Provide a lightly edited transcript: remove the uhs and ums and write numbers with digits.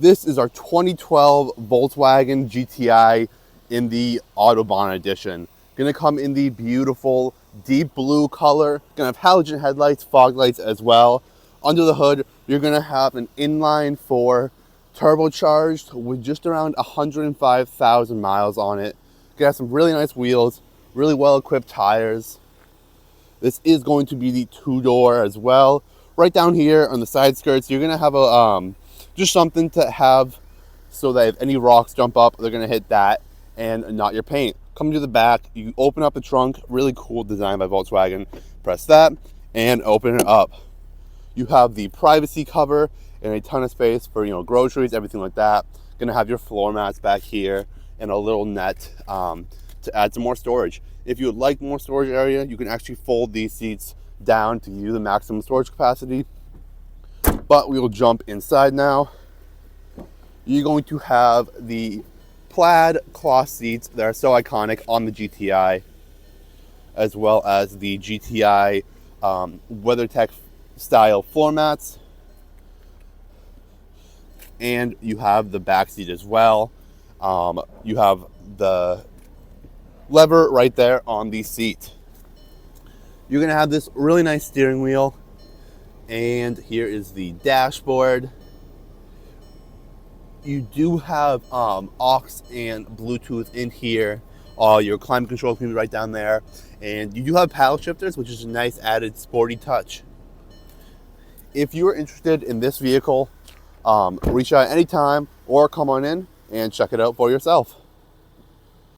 This is our 2012 Volkswagen GTI in the Autobahn edition. Gonna come in the beautiful deep blue color. Gonna have halogen headlights, fog lights as well. Under the hood, you're gonna have an inline 4 turbocharged with just around 105,000 miles on it. Gonna have some really nice wheels, really well equipped tires. This is going to be the 2-door as well. Right down here on the side skirts, you're gonna have a just something to have so that if any rocks jump up, they're gonna hit that and not your paint. Coming to the back, you open up the trunk, really cool design by Volkswagen. Press that and open it up. You have the privacy cover and a ton of space for, groceries, everything like that. Gonna have your floor mats back here and a little net to add some more storage. If you would like more storage area, you can actually fold these seats down to give you the maximum storage capacity. But we will jump inside now. You're going to have the plaid cloth seats that are so iconic on the GTI, as well as the GTI WeatherTech style floor mats. And you have the back seat as well. You have the lever right there on the seat. You're gonna have this really nice steering wheel. And here is the dashboard. You do have aux and Bluetooth in here. Your climate control can be right down there. And you do have paddle shifters, which is a nice added sporty touch. If you are interested in this vehicle, reach out anytime or come on in and check it out for yourself.